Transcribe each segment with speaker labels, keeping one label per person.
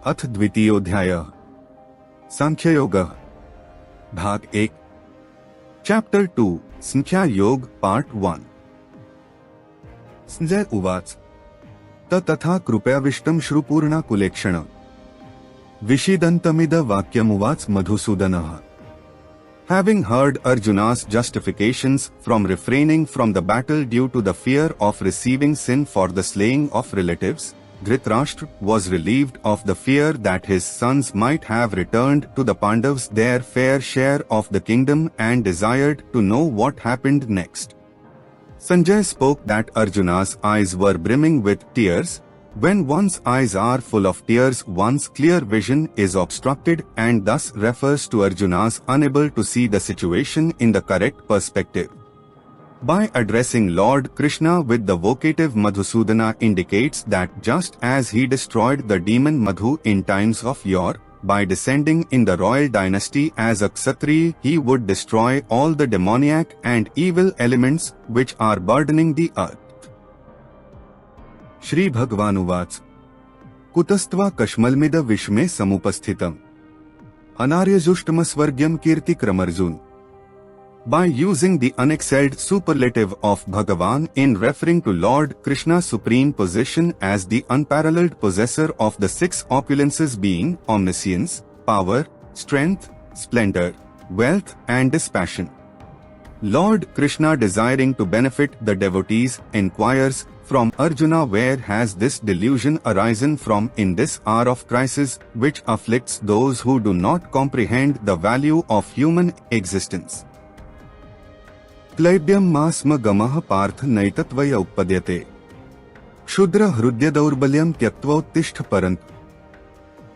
Speaker 1: अथ द्वितीयोऽध्यायः सांख्य योग भाग 1 चैप्टर 2 संख्या योग पार्ट 1 संजय उवाच तथा कृपयाविष्टं श्रुपूर्णा कुलेक्षण विषीदन्तमिद वाक्यमुवाच मधुसूदनः. Having heard Arjuna's justifications from refraining from the battle due to the fear of receiving sin for the slaying of relatives, Dhritarashtra was relieved of the fear that his sons might have returned to the Pandavas their fair share of the kingdom and desired to know what happened next. Sanjay spoke that Arjuna's eyes were brimming with tears. When one's eyes are full of tears, one's clear vision is obstructed and thus refers to Arjuna's unable to see the situation in the correct perspective. By addressing Lord Krishna with the vocative Madhusudana indicates that just as he destroyed the demon Madhu in times of yore, by descending in the royal dynasty as a Kshatriya, he would destroy all the demoniac and evil elements which are burdening the earth. Shri Bhagavan uvac Kutastva kashmalmida vishme samupasthitam Anaryajushtama kirti kramarjun. By using the unexcelled superlative of Bhagavan in referring to Lord Krishna's supreme position as the unparalleled possessor of the six opulences being omniscience, power, strength, splendor, wealth and dispassion. Lord Krishna, desiring to benefit the devotees, inquires from Arjuna where has this delusion arisen from in this hour of crisis which afflicts those who do not comprehend the value of human existence. क्लैब्यम मास्म गमः Partha नैतत्वय उपपद्यते क्षुद्र हृदय दौर्बल्यम त्यक्त्वोत्तिष्ठ परंत.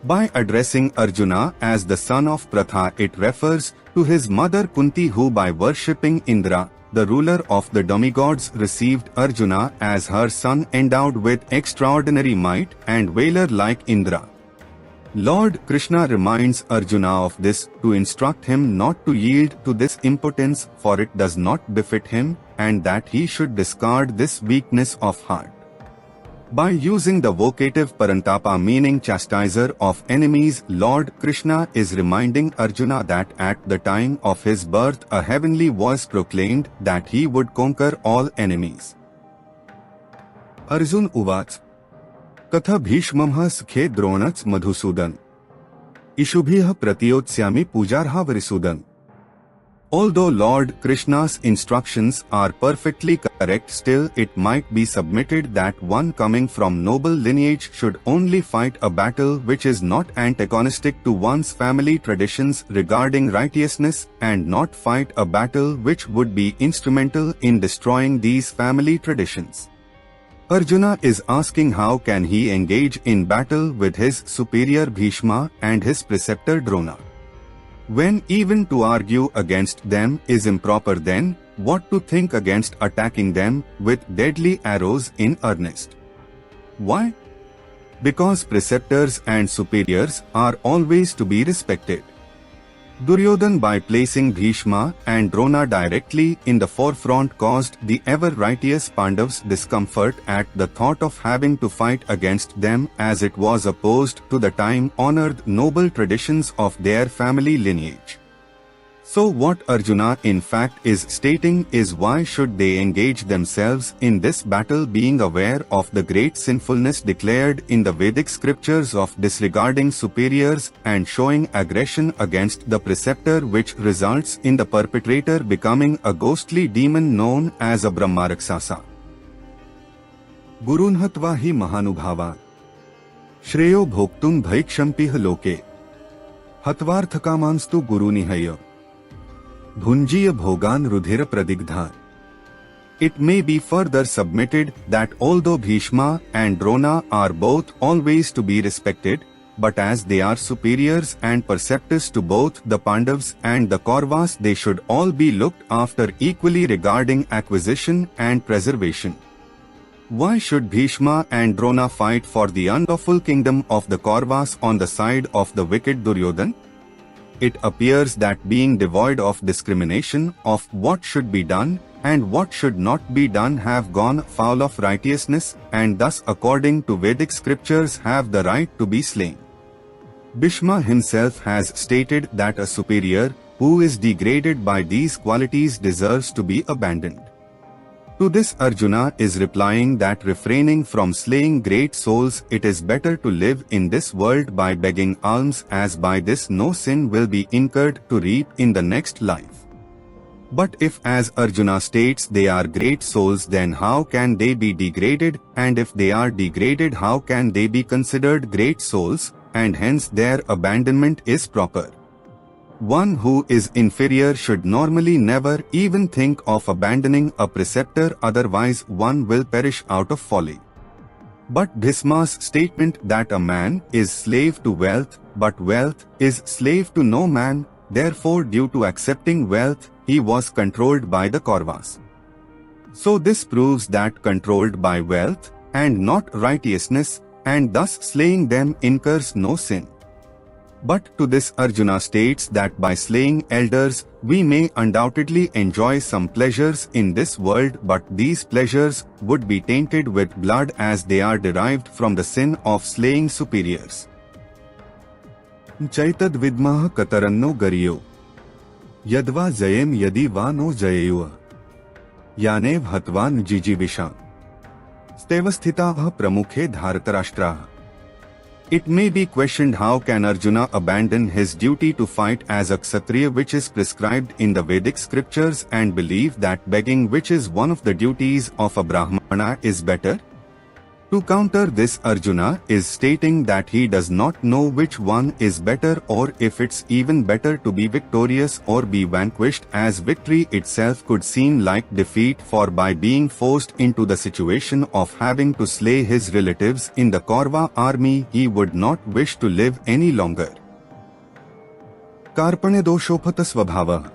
Speaker 1: By addressing Arjuna as the son of Pratha, it refers to his mother Kunti, who by worshipping Indra, the ruler of the demigods, received Arjuna as her son endowed with extraordinary might and valor like Indra. Lord Krishna reminds Arjuna of this to instruct him not to yield to this impotence, for it does not befit him, and that he should discard this weakness of heart. By using the vocative Parantapa meaning chastiser of enemies, Lord Krishna is reminding Arjuna that at the time of his birth a heavenly voice proclaimed that he would conquer all enemies. Arjun uvac कथा भीष्मः सुखे द्रोणच Madhusudan इषुभिः प्रतियोत्स्यामि पूजार्हा वरिसूदन. Although Lord Krishna's instructions are perfectly correct, still it might be submitted that one coming from noble lineage should only fight a battle which is not antagonistic to one's family traditions regarding righteousness, and not fight a battle which would be instrumental in destroying these family traditions. Arjuna is asking how can he engage in battle with his superior Bhishma and his preceptor Drona. When even to argue against them is improper, then what to think against attacking them with deadly arrows in earnest? Why? Because preceptors and superiors are always to be respected. Duryodhan, by placing Bhishma and Drona directly in the forefront, caused the ever-righteous Pandavas discomfort at the thought of having to fight against them, as it was opposed to the time-honored noble traditions of their family lineage. So what Arjuna in fact is stating is, why should they engage themselves in this battle, being aware of the great sinfulness declared in the Vedic scriptures of disregarding superiors and showing aggression against the preceptor, which results in the perpetrator becoming a ghostly demon known as a Brahmarakshasa. Gurunhatva hi mahanubhava shreyo bhoktum bhaikshampiha loke hatvarthakamanstu gurunihaya Bhunjiya bhogan rudhira pradigdha. It may be further submitted that although Bhishma and Drona are both always to be respected, but as they are superiors and preceptors to both the Pandavas and the Kauravas, they should all be looked after equally regarding acquisition and preservation. Why should Bhishma and Drona fight for the unlawful kingdom of the Kauravas on the side of the wicked Duryodhan? It appears that being devoid of discrimination of what should be done and what should not be done have gone foul of righteousness, and thus according to Vedic scriptures have the right to be slain. Bhishma himself has stated that a superior who is degraded by these qualities deserves to be abandoned. To this Arjuna is replying that refraining from slaying great souls, it is better to live in this world by begging alms, as by this no sin will be incurred to reap in the next life. But if, as Arjuna states, they are great souls, then how can they be degraded? And if they are degraded, how can they be considered great souls? And hence their abandonment is proper. One who is inferior should normally never even think of abandoning a preceptor, otherwise one will perish out of folly. But Bhisma's statement that a man is slave to wealth, but wealth is slave to no man, therefore due to accepting wealth, he was controlled by the Kauravas. So this proves that controlled by wealth and not righteousness, and thus slaying them incurs no sin. But to this Arjuna states that by slaying elders, we may undoubtedly enjoy some pleasures in this world, but these pleasures would be tainted with blood as they are derived from the sin of slaying superiors. Chaitad vidmah kataranno gariyo yadva jayem yadi va no jayeyu yanev hatvan jijibisha stevasthitah pramukhe dharatarashtrah. It may be questioned how can Arjuna abandon his duty to fight as a Kshatriya, which is prescribed in the Vedic scriptures, and believe that begging, which is one of the duties of a Brahmana, is better? To counter this, Arjuna is stating that he does not know which one is better, or if it's even better to be victorious or be vanquished, as victory itself could seem like defeat, for by being forced into the situation of having to slay his relatives in the Kaurava army, he would not wish to live any longer. Karpanedoshophata svabhava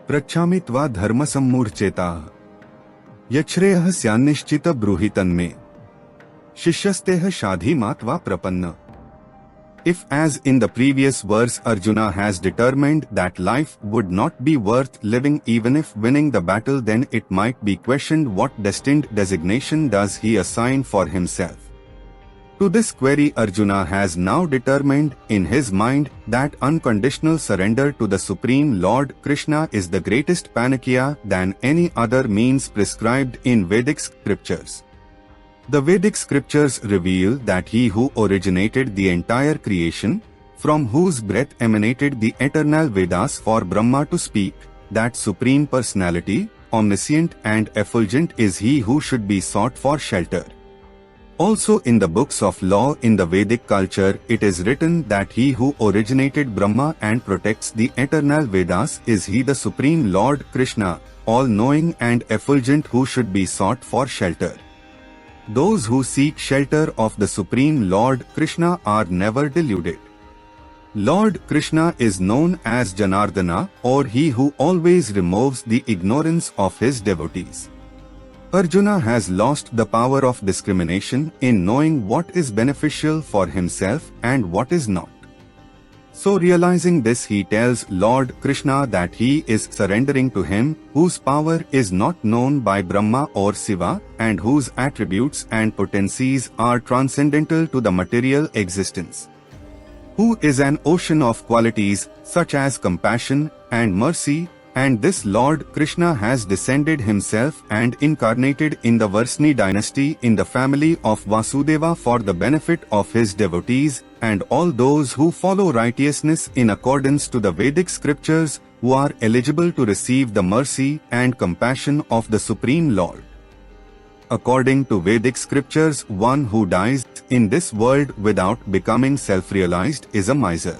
Speaker 1: prachhamitva dharma sammurcheta yachreyah syannishchita bruhitanme Shishyasteh shadhi matva prapanna. If, as in the previous verse, Arjuna has determined that life would not be worth living even if winning the battle, then it might be questioned what destined designation does he assign for himself. To this query, Arjuna has now determined in his mind that unconditional surrender to the Supreme Lord Krishna is the greatest panacea than any other means prescribed in Vedic scriptures. The Vedic scriptures reveal that he who originated the entire creation, from whose breath emanated the eternal Vedas for Brahma to speak, that Supreme Personality, omniscient and effulgent, is he who should be sought for shelter. Also in the books of law in the Vedic culture, it is written that he who originated Brahma and protects the eternal Vedas is he, the Supreme Lord Krishna, all-knowing and effulgent, who should be sought for shelter. Those who seek shelter of the Supreme Lord Krishna are never deluded. Lord Krishna is known as Janardana, or he who always removes the ignorance of his devotees. Arjuna has lost the power of discrimination in knowing what is beneficial for himself and what is not. So realizing this, he tells Lord Krishna that he is surrendering to him whose power is not known by Brahma or Shiva, and whose attributes and potencies are transcendental to the material existence, who is an ocean of qualities such as compassion and mercy, and this Lord Krishna has descended himself and incarnated in the Varsni dynasty in the family of Vasudeva for the benefit of his devotees and all those who follow righteousness in accordance to the Vedic scriptures, who are eligible to receive the mercy and compassion of the Supreme Lord. According to Vedic scriptures, one who dies in this world without becoming self-realized is a miser.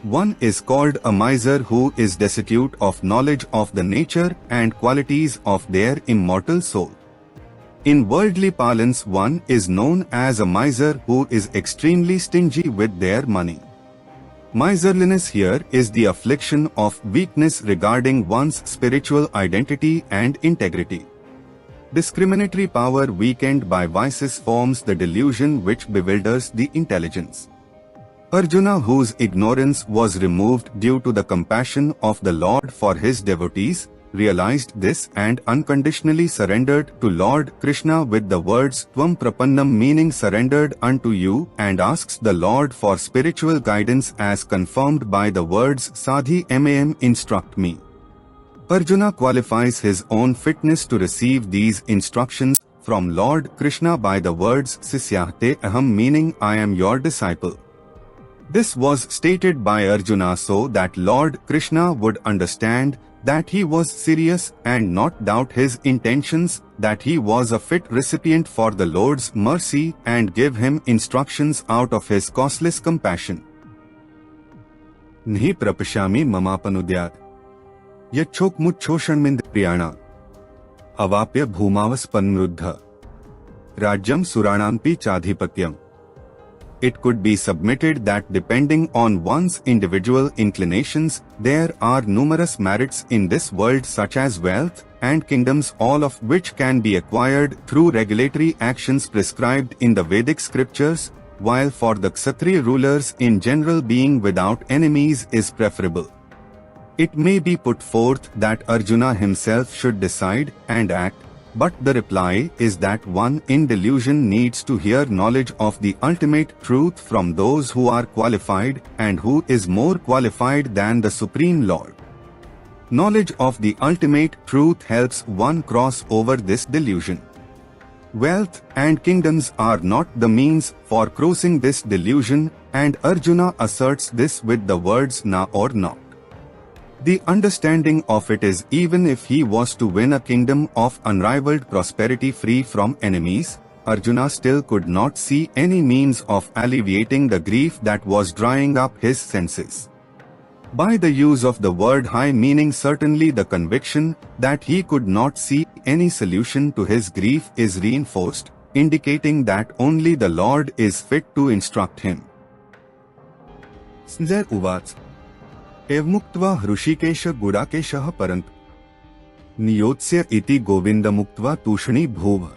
Speaker 1: One is called a miser who is destitute of knowledge of the nature and qualities of their immortal soul. In worldly parlance, one is known as a miser who is extremely stingy with their money. Miserliness here is the affliction of weakness regarding one's spiritual identity and integrity. Discriminatory power weakened by vices forms the delusion which bewilders the intelligence. Arjuna, whose ignorance was removed due to the compassion of the Lord for his devotees, realized this and unconditionally surrendered to Lord Krishna with the words Tvam Prapannam, meaning surrendered unto you, and asks the Lord for spiritual guidance as confirmed by the words Sadhi Mam, instruct me. Arjuna qualifies his own fitness to receive these instructions from Lord Krishna by the words Sisyahte Aham, meaning I am your disciple. This was stated by Arjuna so that Lord Krishna would understand that he was serious and not doubt his intentions, that he was a fit recipient for the Lord's mercy, and give him instructions out of his causeless compassion. Nihi prapashami mamapanudyat yachokmuchoshanmind priyana avapya bhumavas panmruddha rajyam suranampi chadhipatyam. It could be submitted that depending on one's individual inclinations, there are numerous merits in this world such as wealth and kingdoms, all of which can be acquired through regulatory actions prescribed in the Vedic scriptures, while for the Kshatriya rulers in general being without enemies is preferable. It may be put forth that Arjuna himself should decide and act, but the reply is that one in delusion needs to hear knowledge of the ultimate truth from those who are qualified, and who is more qualified than the Supreme Lord. Knowledge of the ultimate truth helps one cross over this delusion. Wealth and kingdoms are not the means for crossing this delusion, and Arjuna asserts this with the words na or not. The understanding of it is even if he was to win a kingdom of unrivaled prosperity free from enemies, Arjuna still could not see any means of alleviating the grief that was drying up his senses. By the use of the word high, meaning certainly the conviction that he could not see any solution to his grief is reinforced, indicating that only the Lord is fit to instruct him. Sanjay Uvac एवमुक्त्वा हृषिकेश गुडाकेशः परंत नियोत्स्य इति Govind मुक्त्वा तूष्णी भूव.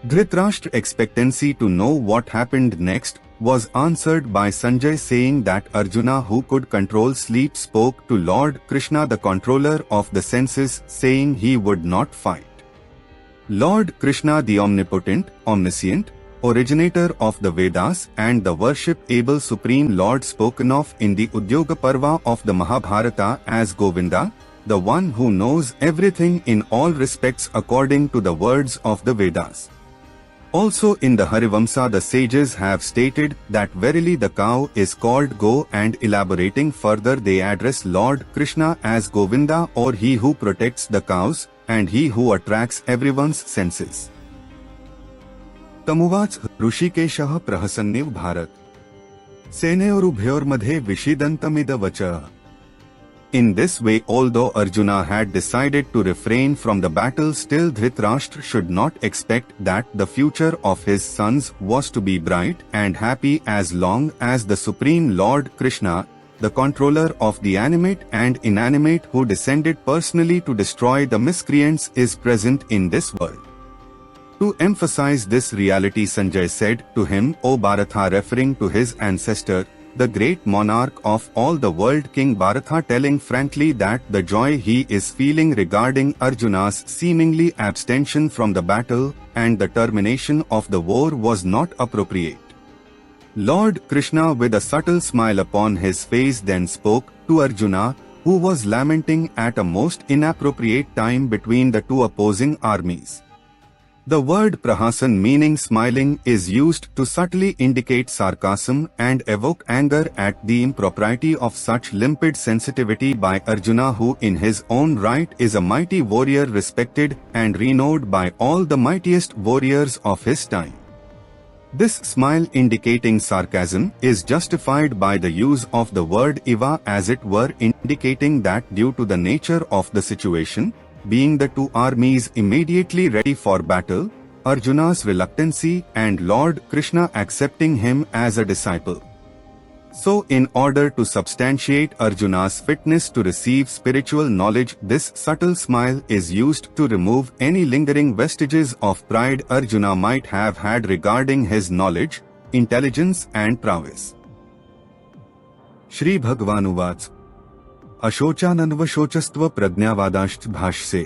Speaker 1: Dhritarashtra's expectancy to know what happened next was answered by Sanjay saying that Arjuna, who could control sleep, spoke to Lord Krishna, the controller of the senses, saying he would not fight. Lord Krishna, the omnipotent, omniscient, originator of the Vedas and the worship-able Supreme Lord spoken of in the Udyoga Parva of the Mahabharata as Govinda, the one who knows everything in all respects according to the words of the Vedas. Also in the Harivamsa the sages have stated that verily the cow is called Go, and elaborating further they address Lord Krishna as Govinda, or he who protects the cows and he who attracts everyone's senses. तमुवाच ऋषिकेशः प्रहसन्निव भारत सेनयोरुभयोर्मध्ये विषीदन्तमिद वचः. In this way, although Arjuna had decided to refrain from the battle, still Dhritarashtra should not expect that the future of his sons was to be bright and happy as long as the Supreme Lord Krishna, the controller of the animate and inanimate, who descended personally to destroy the miscreants, is present in this world. To emphasize this reality, Sanjay said to him, O Bharatha, referring to his ancestor, the great monarch of all the world, King Bharatha, telling frankly that the joy he is feeling regarding Arjuna's seemingly abstention from the battle and the termination of the war was not appropriate. Lord Krishna, with a subtle smile upon his face, then spoke to Arjuna, who was lamenting at a most inappropriate time between the two opposing armies. The word prahasan, meaning smiling, is used to subtly indicate sarcasm and evoke anger at the impropriety of such limpid sensitivity by Arjuna, who in his own right is a mighty warrior respected and renowned by all the mightiest warriors of his time. This smile indicating sarcasm is justified by the use of the word iva, as it were indicating that due to the nature of the situation, being the two armies immediately ready for battle, Arjuna's reluctancy and Lord Krishna accepting him as a disciple. So in order to substantiate Arjuna's fitness to receive spiritual knowledge, this subtle smile is used to remove any lingering vestiges of pride Arjuna might have had regarding his knowledge, intelligence and prowess. Shri Bhagavan Uvac अशोचानन्वशोचस्त्व प्रज्ञावादाश्च भाष्ये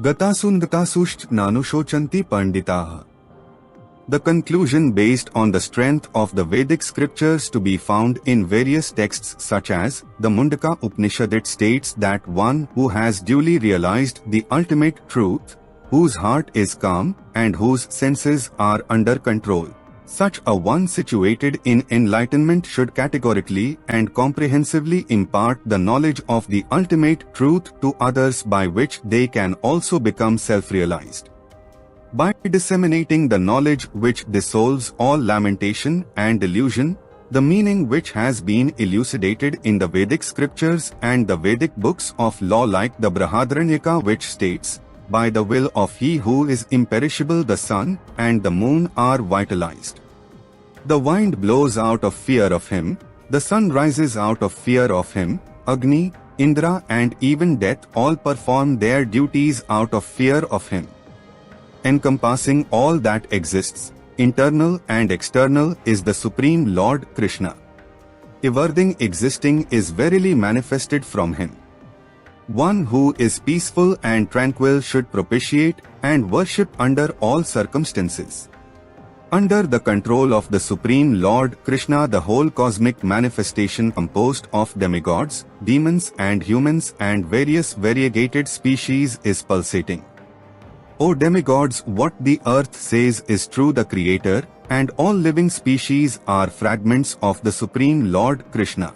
Speaker 1: गतासुश्च नानुशोचन्ति पंडिताः. The conclusion based on the strength of the Vedic scriptures to be found in various texts such as the Mundaka Upanishad, it states that one who has duly realized the ultimate truth, whose heart is calm and whose senses are under control, such a one situated in enlightenment should categorically and comprehensively impart the knowledge of the ultimate truth to others, by which they can also become self-realized. By disseminating the knowledge which dissolves all lamentation and delusion, the meaning which has been elucidated in the Vedic scriptures and the Vedic books of law like the Brihadaranyaka, which states, by the will of he who is imperishable the sun and the moon are vitalized. The wind blows out of fear of him, the sun rises out of fear of him, Agni, Indra and even death all perform their duties out of fear of him. Encompassing all that exists, internal and external, is the Supreme Lord Krishna. Everything existing is verily manifested from him. One who is peaceful and tranquil should propitiate and worship under all circumstances. Under the control of the Supreme Lord Krishna, the whole cosmic manifestation composed of demigods, demons and humans and various variegated species is pulsating. O demigods, what the earth says is true. The Creator and all living species are fragments of the Supreme Lord Krishna.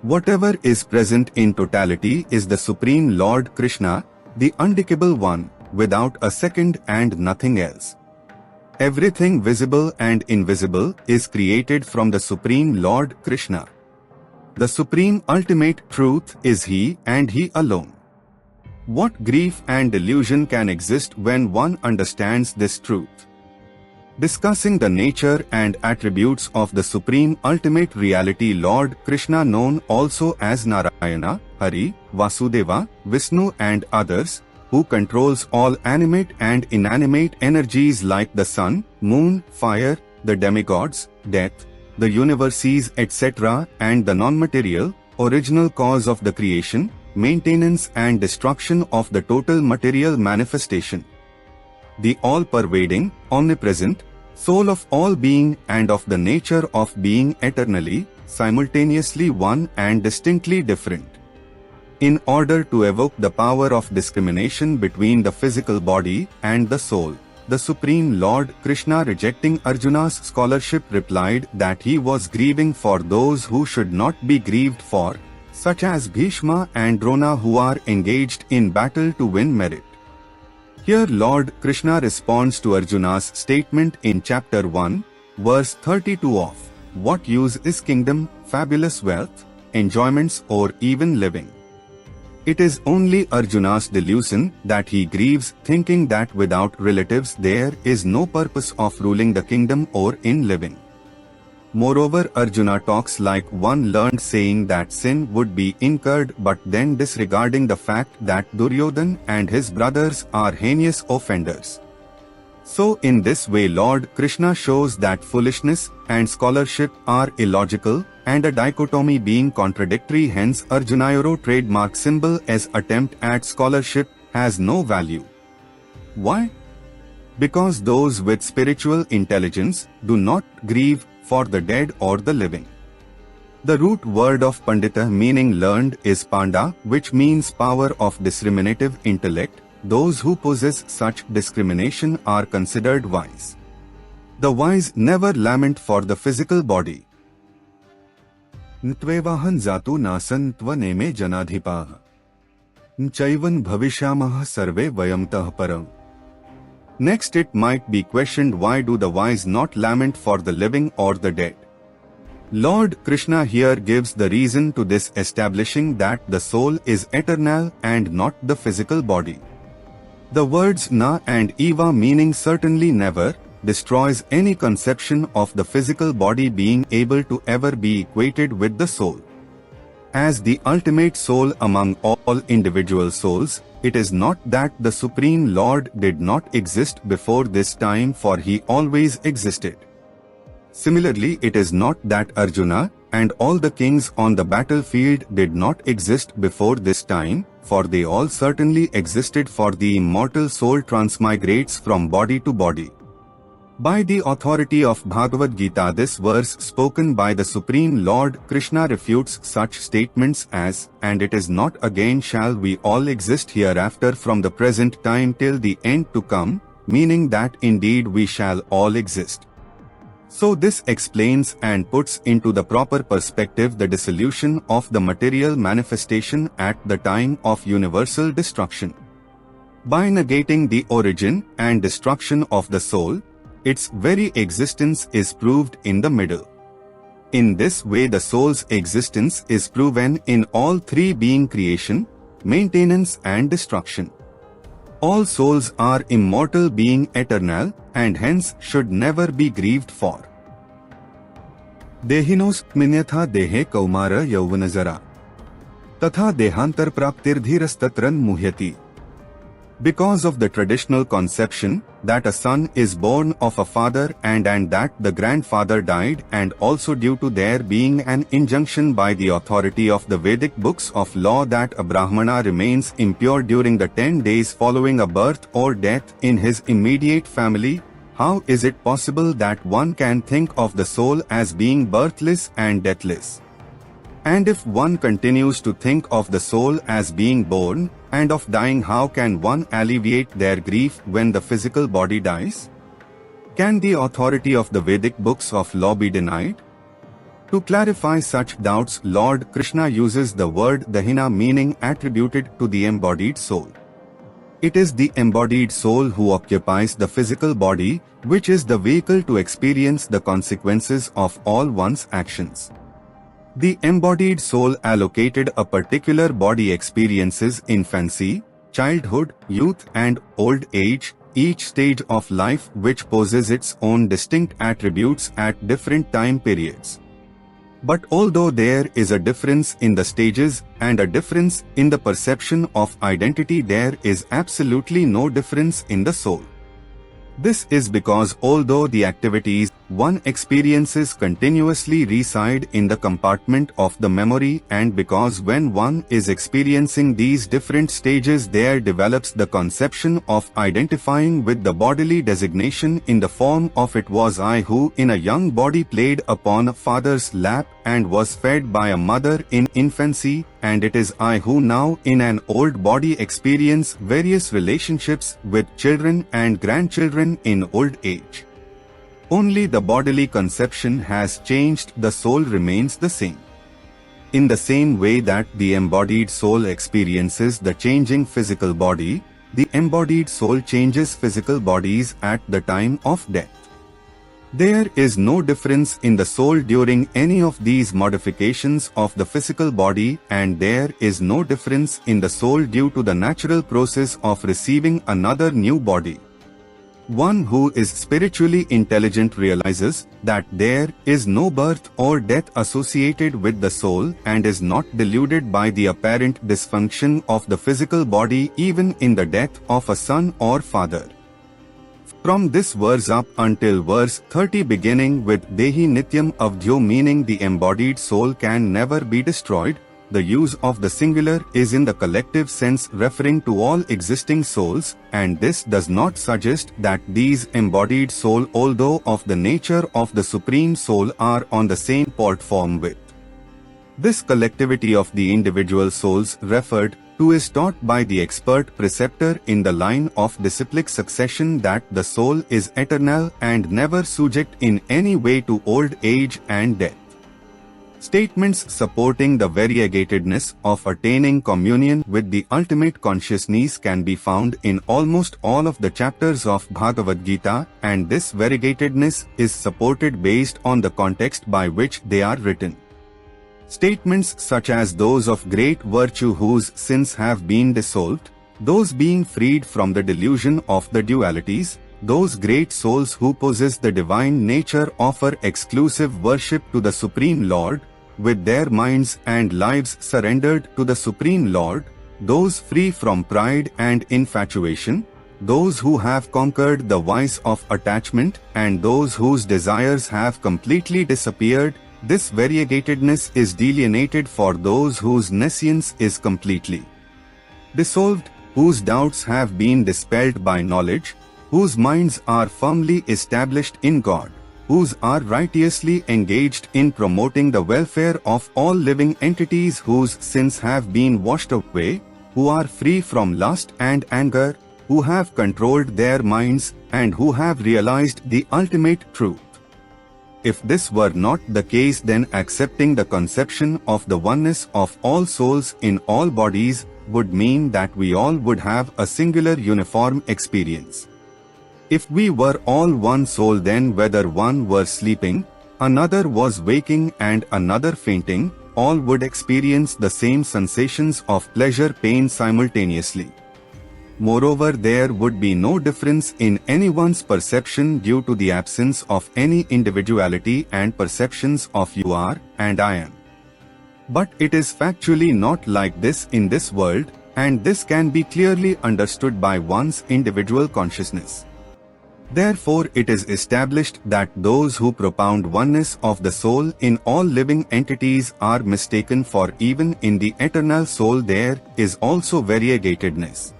Speaker 1: Whatever is present in totality is the Supreme Lord Krishna, the undecayable one, without a second and nothing else. Everything visible and invisible is created from the Supreme Lord Krishna. The Supreme Ultimate Truth is He and He alone. What grief and delusion can exist when one understands this truth? Discussing the nature and attributes of the Supreme Ultimate Reality Lord Krishna, known also as Narayana, Hari, Vasudeva, Vishnu and others, who controls all animate and inanimate energies like the sun, moon, fire, the demigods, death, the universes, etc., and the non-material, original cause of the creation, maintenance and destruction of the total material manifestation. The all-pervading, omnipresent, soul of all being and of the nature of being eternally, simultaneously one and distinctly different. In order to evoke the power of discrimination between the physical body and the soul, the Supreme Lord Krishna, rejecting Arjuna's scholarship, replied that he was grieving for those who should not be grieved for, such as Bhishma and Drona, who are engaged in battle to win merit. Here Lord Krishna responds to Arjuna's statement in chapter 1, verse 32 of, what use is kingdom, fabulous wealth, enjoyments or even living? It is only Arjuna's delusion that he grieves, thinking that without relatives there is no purpose of ruling the kingdom or in living. Moreover, Arjuna talks like one learned, saying that sin would be incurred, but then disregarding the fact that Duryodhan and his brothers are heinous offenders. So in this way Lord Krishna shows that foolishness and scholarship are illogical and a dichotomy being contradictory. Hence Arjunayoro trademark symbol as attempt at scholarship has no value. Why? Because those with spiritual intelligence do not grieve for the dead or the living. The root word of Pandita, meaning learned, is Panda, which means power of discriminative intellect. Those who possess such discrimination are considered wise. The wise never lament for the physical body. Ntvevahan zatu nasan tvaneme janadhipaha. Nchaivan bhavishyamah sarve vayamtah param. Next, it might be questioned, why do the wise not lament for the living or the dead? Lord Krishna here gives the reason to this, establishing that the soul is eternal and not the physical body. The words na and eva, meaning certainly never, destroys any conception of the physical body being able to ever be equated with the soul. As the ultimate soul among all individual souls, it is not that the Supreme Lord did not exist before this time, for he always existed. Similarly, it is not that Arjuna and all the kings on the battlefield did not exist before this time, for they all certainly existed, for the immortal soul transmigrates from body to body. By the authority of Bhagavad Gita, this verse spoken by the Supreme Lord Krishna refutes such statements as, "And it is not again shall we all exist hereafter from the present time till the end to come," meaning that indeed we shall all exist. So this explains and puts into the proper perspective the dissolution of the material manifestation at the time of universal destruction. By negating the origin and destruction of the soul, its very existence is proved in the middle. In this way, the soul's existence is proven in all three, being creation, maintenance and destruction. All souls are immortal, being eternal, and hence should never be grieved for. Dehinos minyatha dehe kaumara yauvanazara tatha dehantar praptirdhirastatran muhyati. Because of the traditional conception that a son is born of a father and that the grandfather died, and also due to there being an injunction by the authority of the Vedic books of law that a Brahmana remains impure during the 10 days following a birth or death in his immediate family, how is it possible that one can think of the soul as being birthless and deathless? And if one continues to think of the soul as being born and of dying, how can one alleviate their grief when the physical body dies? Can the authority of the Vedic books of law be denied? To clarify such doubts, Lord Krishna uses the word dahina, meaning attributed to the embodied soul. It is the embodied soul who occupies the physical body, which is the vehicle to experience the consequences of all one's actions. The embodied soul allocated a particular body experiences infancy, childhood, youth and old age, each stage of life which possesses its own distinct attributes at different time periods. But although there is a difference in the stages and a difference in the perception of identity, there is absolutely no difference in the soul. This is because although the activities one experiences continuously reside in the compartment of the memory, and because when one is experiencing these different stages there develops the conception of identifying with the bodily designation in the form of "it was I who in a young body played upon a father's lap and was fed by a mother in infancy, and it is I who now in an old body experience various relationships with children and grandchildren in old age." Only the bodily conception has changed, the soul remains the same. In the same way that the embodied soul experiences the changing physical body, the embodied soul changes physical bodies at the time of death. There is no difference in the soul during any of these modifications of the physical body, and there is no difference in the soul due to the natural process of receiving another new body. One who is spiritually intelligent realizes that there is no birth or death associated with the soul and is not deluded by the apparent dysfunction of the physical body even in the death of a son or father. From this verse up until verse 30 beginning with Dehi Nityam Avdhyo, meaning the embodied soul can never be destroyed, the use of the singular is in the collective sense referring to all existing souls, and this does not suggest that these embodied soul, although of the nature of the Supreme Soul, are on the same platform with. This collectivity of the individual souls referred to is taught by the expert preceptor in the line of disciplic succession that the soul is eternal and never subject in any way to old age and death. Statements supporting the variegatedness of attaining communion with the ultimate consciousness can be found in almost all of the chapters of Bhagavad Gita, and this variegatedness is supported based on the context by which they are written. Statements such as those of great virtue whose sins have been dissolved, those being freed from the delusion of the dualities, those great souls who possess the divine nature offer exclusive worship to the Supreme Lord, with their minds and lives surrendered to the Supreme Lord, those free from pride and infatuation, those who have conquered the vice of attachment and those whose desires have completely disappeared. This variegatedness is delineated for those whose nescience is completely dissolved, whose doubts have been dispelled by knowledge, whose minds are firmly established in God, whose are righteously engaged in promoting the welfare of all living entities, whose sins have been washed away, who are free from lust and anger, who have controlled their minds, and who have realized the ultimate truth. If this were not the case, then accepting the conception of the oneness of all souls in all bodies would mean that we all would have a singular uniform experience. If we were all one soul, then whether one were sleeping, another was waking and another fainting, all would experience the same sensations of pleasure, pain simultaneously. Moreover, there would be no difference in anyone's perception due to the absence of any individuality and perceptions of you are and I am. But it is factually not like this in this world, and this can be clearly understood by one's individual consciousness. Therefore, it is established that those who propound oneness of the soul in all living entities are mistaken, for even in the eternal soul there is also variegatedness.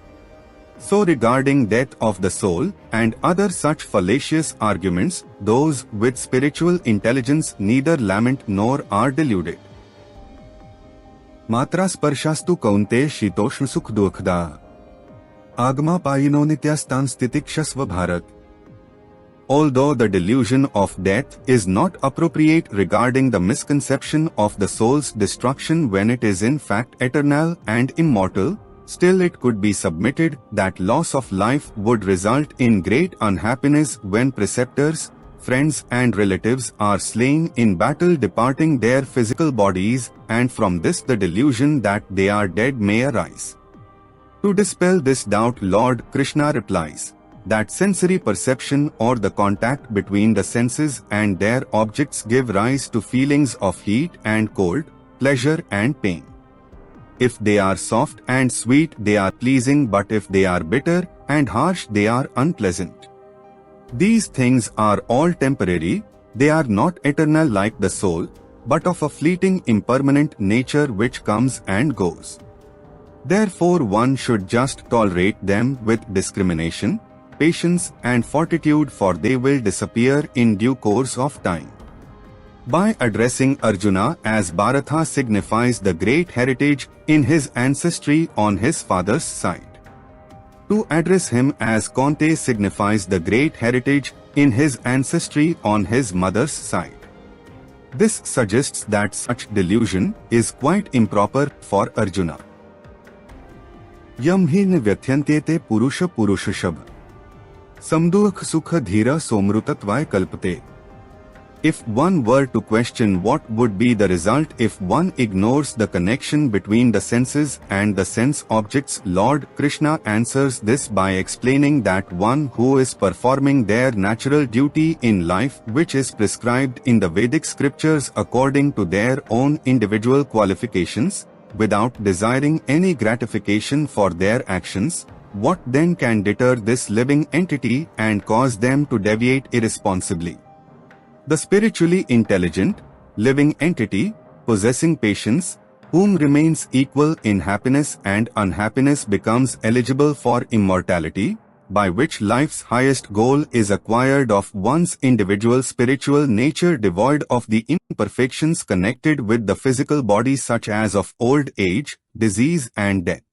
Speaker 1: So regarding death of the soul and other such fallacious arguments, those with spiritual intelligence neither lament nor are deluded. Matra sparshastu kaunte shitoshna sukh dukhda agma payino nityastan stitikshasva bharat. Although the delusion of death is not appropriate regarding the misconception of the soul's destruction when it is in fact eternal and immortal, still it could be submitted that loss of life would result in great unhappiness when preceptors, friends and relatives are slain in battle, departing their physical bodies, and from this the delusion that they are dead may arise. To dispel this doubt, Lord Krishna replies that sensory perception or the contact between the senses and their objects give rise to feelings of heat and cold, pleasure and pain. If they are soft and sweet, they are pleasing, but if they are bitter and harsh, they are unpleasant. These things are all temporary, they are not eternal like the soul, but of a fleeting impermanent nature which comes and goes. Therefore one should just tolerate them with discrimination, patience and fortitude, for they will disappear in due course of time. By addressing Arjuna as Bharata signifies the great heritage in his ancestry on his father's side. To address him as Kaunte signifies the great heritage in his ancestry on his mother's side. This suggests that such delusion is quite improper for Arjuna. Yam hi nivyathyante purusha purushashab samdukh sukha dhira somrutatvaye kalpate. If one were to question what would be the result if one ignores the connection between the senses and the sense objects, Lord Krishna answers this by explaining that one who is performing their natural duty in life, which is prescribed in the Vedic scriptures according to their own individual qualifications, without desiring any gratification for their actions, what then can deter this living entity and cause them to deviate irresponsibly? The spiritually intelligent, living entity, possessing patience, whom remains equal in happiness and unhappiness, becomes eligible for immortality, by which life's highest goal is acquired of one's individual spiritual nature, devoid of the imperfections connected with the physical body such as of old age, disease and death.